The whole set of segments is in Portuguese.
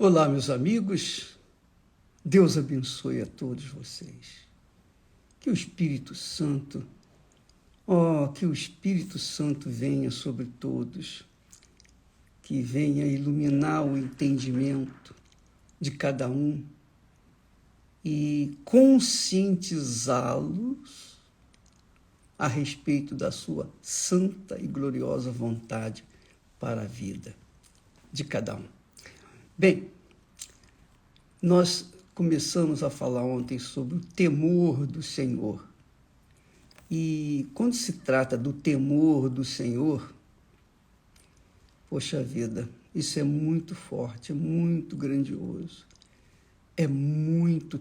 Olá, meus amigos. Deus abençoe a todos vocês. Que o Espírito Santo, que o Espírito Santo venha sobre todos, que venha iluminar o entendimento de cada um e conscientizá-los a respeito da sua santa e gloriosa vontade para a vida de cada um. Bem, nós começamos a falar ontem sobre o temor do Senhor. E quando se trata do temor do Senhor, poxa vida, isso é muito forte, é muito grandioso, é muito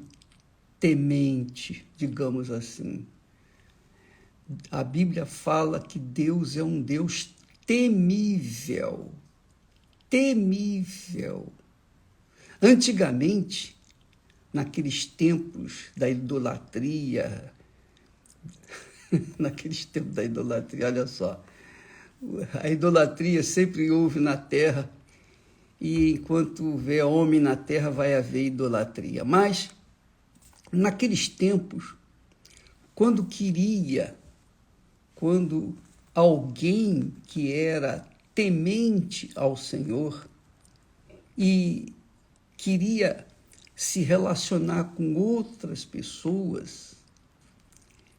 temente, digamos assim. A Bíblia fala que Deus é um Deus temível, temível. Antigamente, naqueles tempos da idolatria, olha só, a idolatria sempre houve na terra, e enquanto houver homem na terra vai haver idolatria. Mas, naqueles tempos, quando alguém que era temente ao Senhor e queria se relacionar com outras pessoas,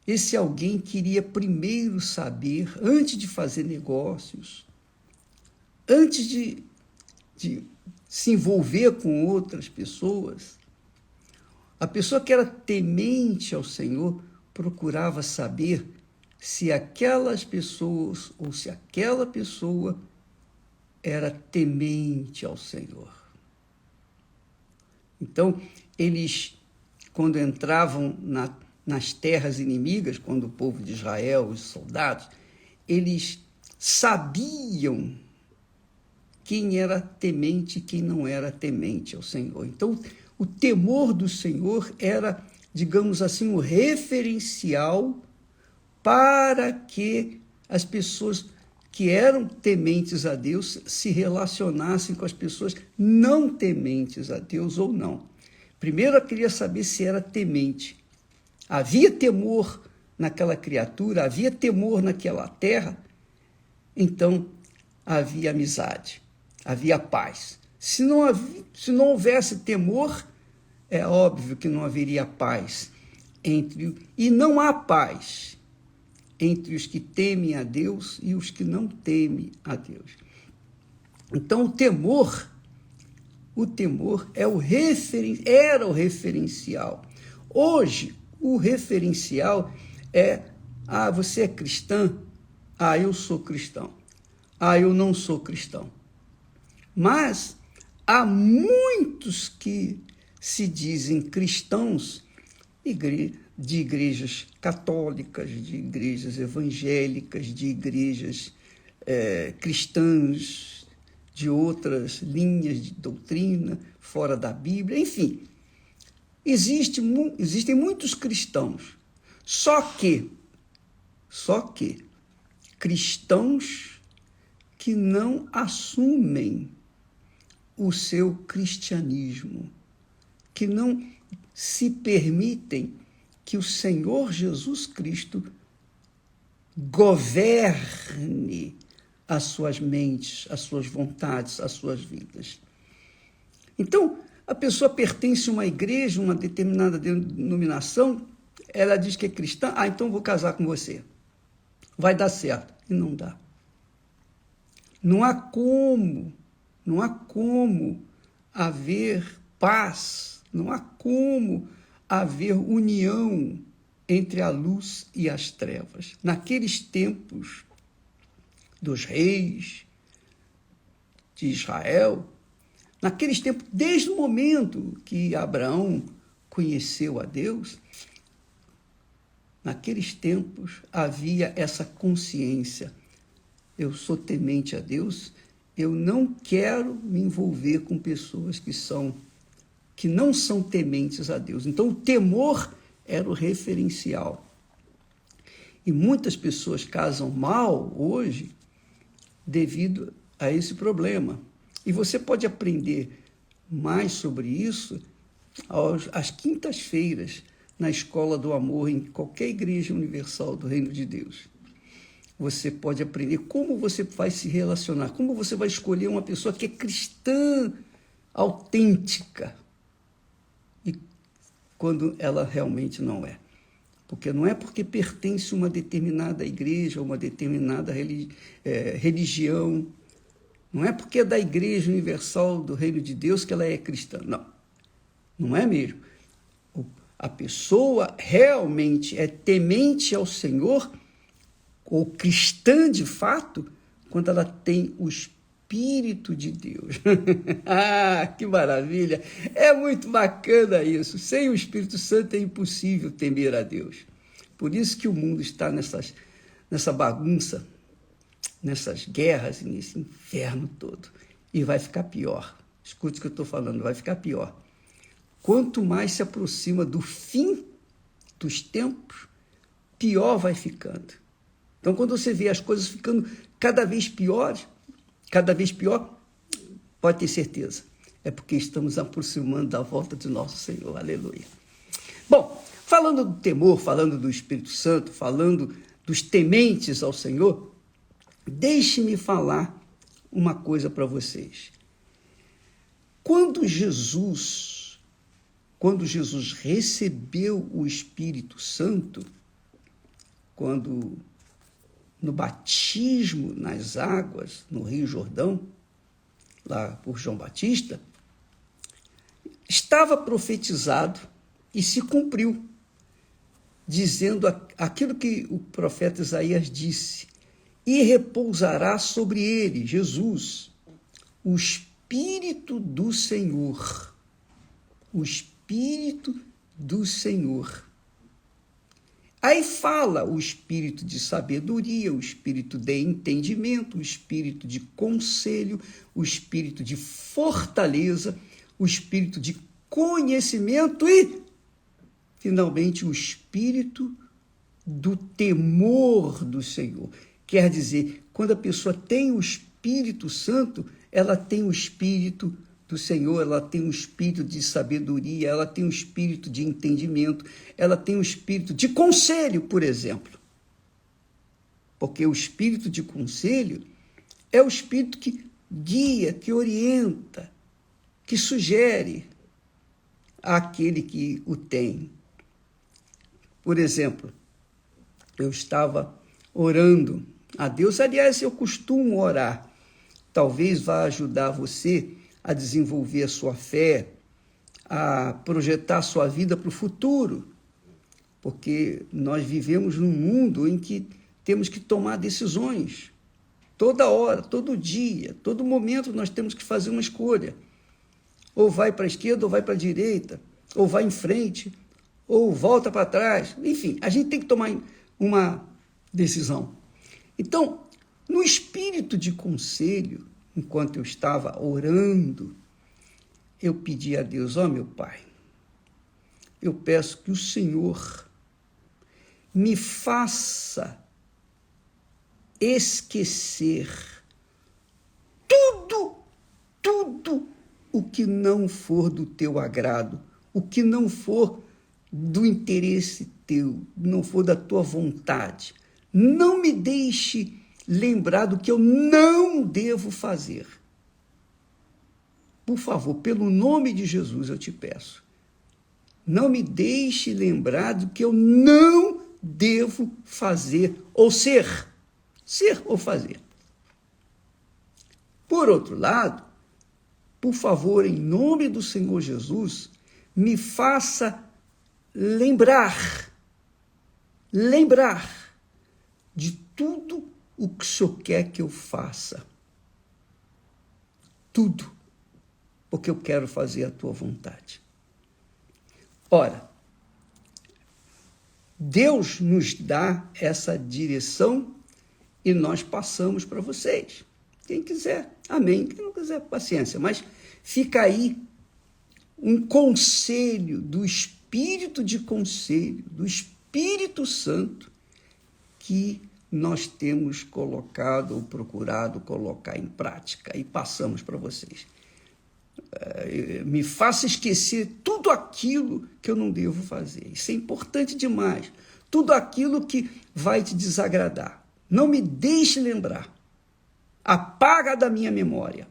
esse alguém queria primeiro saber, antes de fazer negócios, antes de se envolver com outras pessoas, a pessoa que era temente ao Senhor procurava saber se aquelas pessoas ou se aquela pessoa era temente ao Senhor. Então, eles, quando entravam nas terras inimigas, quando o povo de Israel, os soldados, eles sabiam quem era temente e quem não era temente ao Senhor. Então, o temor do Senhor era, digamos assim, o referencial para que as pessoas que eram tementes a Deus se relacionassem com as pessoas não tementes a Deus ou não. Primeiro, eu queria saber se era temente. Havia temor naquela criatura, havia temor naquela terra, então havia amizade, havia paz. Se não houvesse temor, é óbvio que não haveria paz e não há paz entre os que temem a Deus e os que não temem a Deus. Então, o temor era o referencial. Hoje, o referencial é: você é cristã? Eu sou cristão. Eu não sou cristão. Mas há muitos que se dizem cristãos, de igrejas católicas, de igrejas evangélicas, de igrejas cristãs, de outras linhas de doutrina, fora da Bíblia, enfim. Existem muitos cristãos, só que cristãos que não assumem o seu cristianismo, que não se permitem que o Senhor Jesus Cristo governe as suas mentes, as suas vontades, as suas vidas. Então, a pessoa pertence a uma igreja, uma determinada denominação, ela diz que é cristã, então vou casar com você. Vai dar certo. E não dá. Não há como haver paz, não há como haver união entre a luz e as trevas. Naqueles tempos dos reis de Israel, naqueles tempos, desde o momento que Abraão conheceu a Deus, naqueles tempos havia essa consciência: eu sou temente a Deus, eu não quero me envolver com pessoas que não são tementes a Deus. Então, o temor era o referencial. E muitas pessoas casam mal hoje devido a esse problema. E você pode aprender mais sobre isso às quintas-feiras, na Escola do Amor, em qualquer igreja universal do Reino de Deus. Você pode aprender como você vai se relacionar, como você vai escolher uma pessoa que é cristã autêntica, e quando ela realmente não é. Porque não é porque pertence a uma determinada igreja, uma determinada religião, não é porque é da Igreja Universal do Reino de Deus que ela é cristã. Não, não é mesmo. A pessoa realmente é temente ao Senhor, ou cristã de fato, quando ela tem o Espírito de Deus. Ah, que maravilha! É muito bacana isso. Sem o Espírito Santo é impossível temer a Deus. Por isso que o mundo está nessa bagunça, nessas guerras e nesse inferno todo. E vai ficar pior. Escute o que eu estou falando, vai ficar pior. Quanto mais se aproxima do fim dos tempos, pior vai ficando. Então, quando você vê as coisas ficando cada vez pior, pode ter certeza, é porque estamos aproximando da volta de nosso Senhor. Aleluia. Bom, falando do temor, falando do Espírito Santo, falando dos tementes ao Senhor, deixe-me falar uma coisa para vocês. Quando Jesus recebeu o Espírito Santo, quando no batismo nas águas, no Rio Jordão, lá por João Batista, estava profetizado e se cumpriu, dizendo aquilo que o profeta Isaías disse: e repousará sobre ele, Jesus, o Espírito do Senhor. O Espírito do Senhor. Aí fala o espírito de sabedoria, o espírito de entendimento, o espírito de conselho, o espírito de fortaleza, o espírito de conhecimento e, finalmente, o espírito do temor do Senhor. Quer dizer, quando a pessoa tem o Espírito Santo, ela tem o espírito do Senhor, ela tem um espírito de sabedoria, ela tem um espírito de entendimento, ela tem um espírito de conselho, por exemplo. Porque o espírito de conselho é o espírito que guia, que orienta, que sugere àquele que o tem. Por exemplo, eu estava orando a Deus, aliás, eu costumo orar, talvez vá ajudar você a desenvolver a sua fé, a projetar a sua vida para o futuro, porque nós vivemos num mundo em que temos que tomar decisões. Toda hora, todo dia, todo momento nós temos que fazer uma escolha. Ou vai para a esquerda, ou vai para a direita, ou vai em frente, ou volta para trás. Enfim, a gente tem que tomar uma decisão. Então, no espírito de conselho, enquanto eu estava orando, eu pedi a Deus: ó meu Pai, eu peço que o Senhor me faça esquecer tudo o que não for do teu agrado, o que não for do interesse teu, não for da tua vontade. Não me deixe lembrar do que eu não devo fazer. Por favor, pelo nome de Jesus eu te peço, não me deixe lembrar do que eu não devo fazer ou ser ou fazer. Por outro lado, por favor, em nome do Senhor Jesus, me faça lembrar de tudo o que o Senhor quer que eu faça. Tudo, porque eu quero fazer a tua vontade. Ora, Deus nos dá essa direção e nós passamos para vocês. Quem quiser, amém. Quem não quiser, paciência. Mas fica aí um conselho do Espírito de conselho, do Espírito Santo, que nós temos colocado ou procurado colocar em prática e passamos para vocês. Me faça esquecer tudo aquilo que eu não devo fazer. Isso é importante demais. Tudo aquilo que vai te desagradar. Não me deixe lembrar. Apaga da minha memória.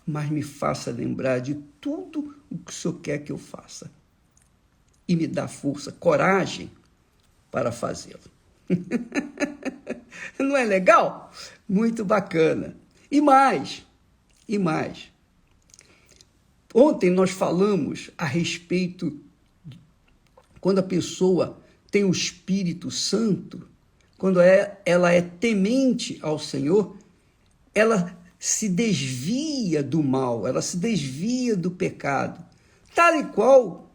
Mas me faça lembrar de tudo o que o Senhor quer que eu faça. E me dá força, coragem para fazê-lo. Não é legal? Muito bacana. E mais. Ontem nós falamos a respeito, quando a pessoa tem o Espírito Santo, quando ela é temente ao Senhor, ela se desvia do mal, ela se desvia do pecado, tal e qual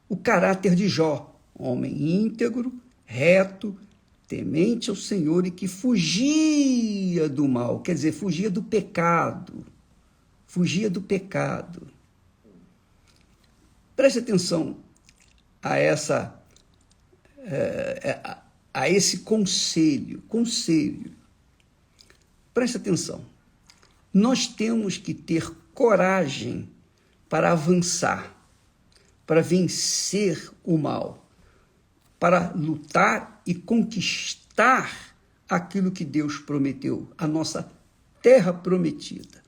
o caráter de Jó, homem íntegro, reto, temente ao Senhor e que fugia do mal, quer dizer, fugia do pecado. Preste atenção a esse conselho. Preste atenção. Nós temos que ter coragem para avançar, para vencer o mal, para lutar e conquistar aquilo que Deus prometeu, a nossa terra prometida.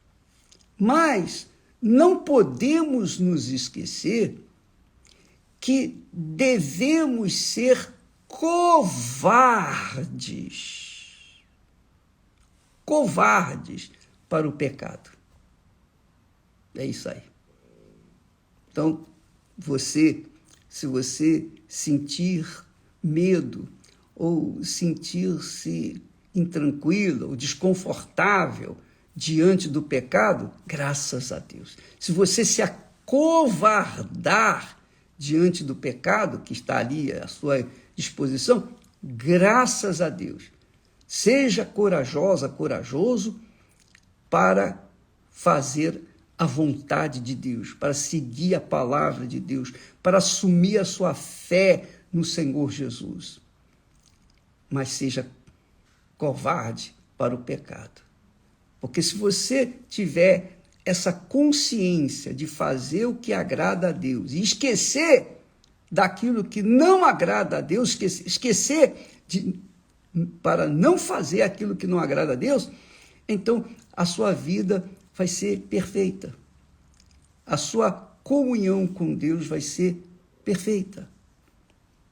Mas não podemos nos esquecer que devemos ser covardes para o pecado. É isso aí. Então, se você sentir medo ou sentir-se intranquilo ou desconfortável diante do pecado, graças a Deus. Se você se acovardar diante do pecado que está ali à sua disposição, graças a Deus. Seja corajoso para fazer a vontade de Deus, para seguir a palavra de Deus, para assumir a sua fé no Senhor Jesus. Mas seja covarde para o pecado. Porque se você tiver essa consciência de fazer o que agrada a Deus e esquecer daquilo que não agrada a Deus, para não fazer aquilo que não agrada a Deus, então a sua vida vai ser perfeita. A sua comunhão com Deus vai ser perfeita.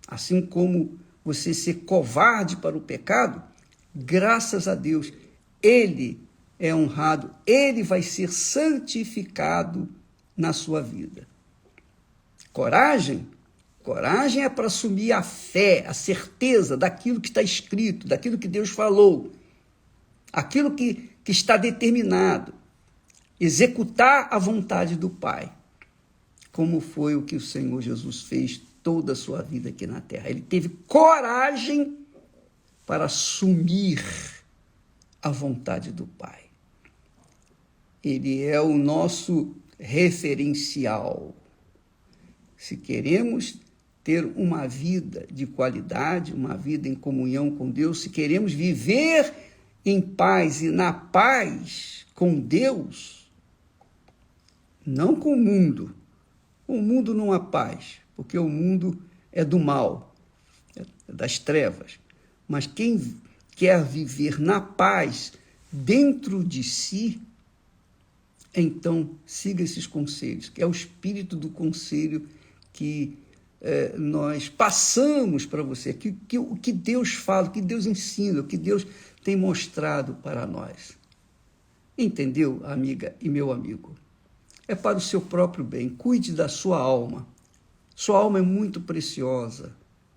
Assim como você ser covarde para o pecado, graças a Deus, Ele é honrado, Ele vai ser santificado na sua vida. Coragem é para assumir a fé, a certeza daquilo que está escrito, daquilo que Deus falou, aquilo que está determinado, executar a vontade do Pai, como foi o que o Senhor Jesus fez toda a sua vida aqui na terra. Ele teve coragem para assumir a vontade do Pai. Ele é o nosso referencial. Se queremos ter uma vida de qualidade, uma vida em comunhão com Deus, se queremos viver em paz e na paz com Deus, não com o mundo. O mundo não há paz, porque o mundo é do mal, é das trevas. Mas quem quer viver na paz dentro de si, então siga esses conselhos, que é o espírito do conselho que nós passamos para você, o que Deus fala, o que Deus ensina, o que Deus tem mostrado para nós. Entendeu, amiga e meu amigo? É para o seu próprio bem. Cuide da sua alma. Sua alma é muito preciosa,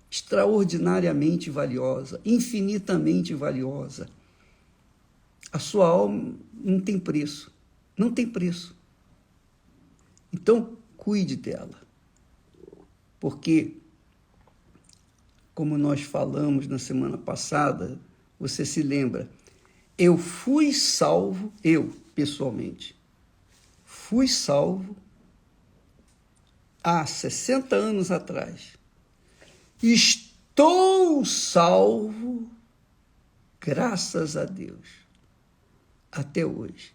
extraordinariamente valiosa, infinitamente valiosa. A sua alma não tem preço. Não tem preço. Então, cuide dela. Porque, como nós falamos na semana passada, você se lembra, eu fui salvo, eu, pessoalmente, fui salvo há 60 anos atrás. Estou salvo, graças a Deus, até hoje.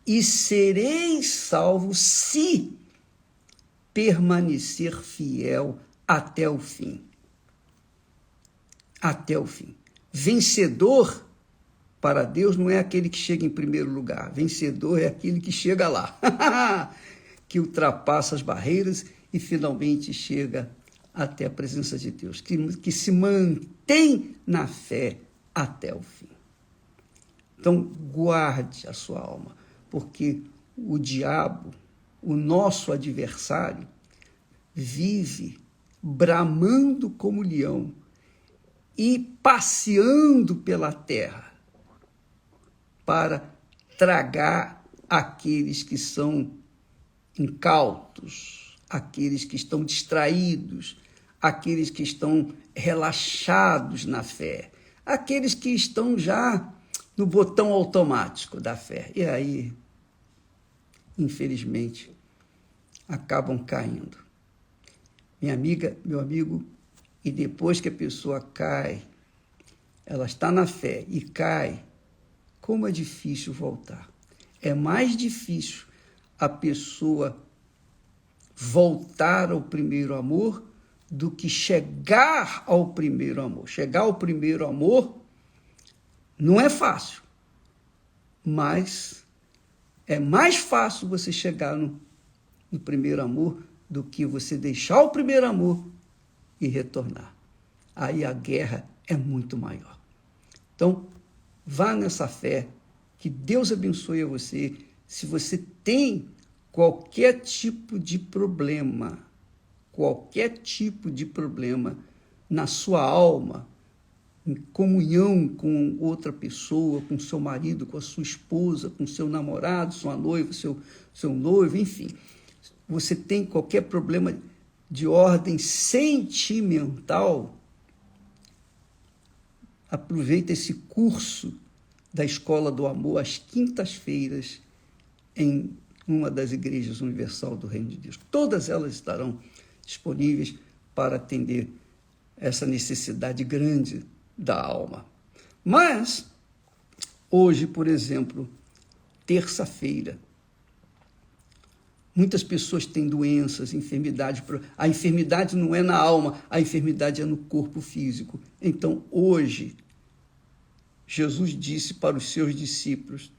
e sereis salvos se permanecer fiel até o fim. Até o fim. Vencedor para Deus não é aquele que chega em primeiro lugar. Vencedor é aquele que chega lá, que ultrapassa as barreiras e finalmente chega até a presença de Deus, que se mantém na fé até o fim. Então, guarde a sua alma, porque o diabo, o nosso adversário, vive bramando como leão e passeando pela terra para tragar aqueles que são incautos, aqueles que estão distraídos, aqueles que estão relaxados na fé, aqueles que estão já no botão automático da fé. E aí, infelizmente, acabam caindo. Minha amiga, meu amigo, e depois que a pessoa cai, ela está na fé e cai, como é difícil voltar. É mais difícil a pessoa voltar ao primeiro amor do que chegar ao primeiro amor. Chegar ao primeiro amor não é fácil, mas é mais fácil você chegar no primeiro amor do que você deixar o primeiro amor e retornar. Aí a guerra é muito maior. Então, vá nessa fé, que Deus abençoe a você. Se você tem qualquer tipo de problema na sua alma, em comunhão com outra pessoa, com seu marido, com a sua esposa, com seu namorado, sua noiva, seu noivo, enfim. Você tem qualquer problema de ordem sentimental, aproveita esse curso da Escola do Amor às quintas-feiras em uma das igrejas universal do Reino de Deus. Todas elas estarão disponíveis para atender essa necessidade grande da alma. Mas, hoje, por exemplo, terça-feira, muitas pessoas têm doenças, enfermidades. A enfermidade não é na alma, a enfermidade é no corpo físico. Então, hoje, Jesus disse para os seus discípulos: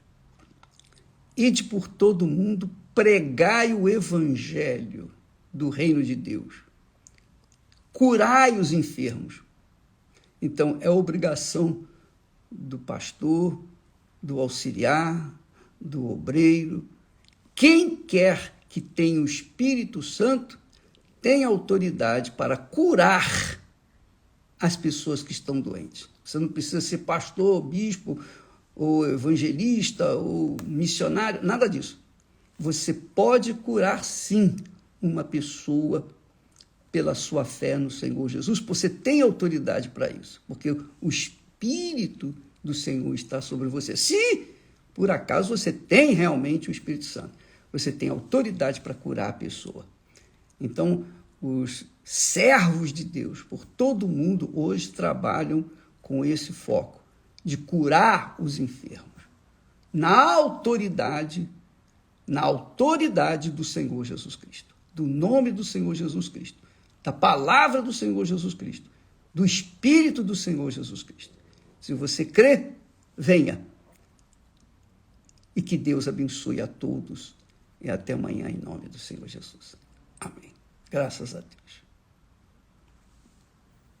ide por todo o mundo, pregai o evangelho do reino de Deus, curai os enfermos. Então, é obrigação do pastor, do auxiliar, do obreiro. Quem quer que tenha o Espírito Santo tem autoridade para curar as pessoas que estão doentes. Você não precisa ser pastor, bispo, ou evangelista, ou missionário, nada disso. Você pode curar, sim, uma pessoa pela sua fé no Senhor Jesus. Você tem autoridade para isso, porque o Espírito do Senhor está sobre você. Se, por acaso, você tem realmente o Espírito Santo, você tem autoridade para curar a pessoa. Então, os servos de Deus por todo o mundo hoje trabalham com esse foco de curar os enfermos, na autoridade do Senhor Jesus Cristo, do nome do Senhor Jesus Cristo, da palavra do Senhor Jesus Cristo, do Espírito do Senhor Jesus Cristo. Se você crê, venha. E que Deus abençoe a todos. E até amanhã, em nome do Senhor Jesus. Amém. Graças a Deus.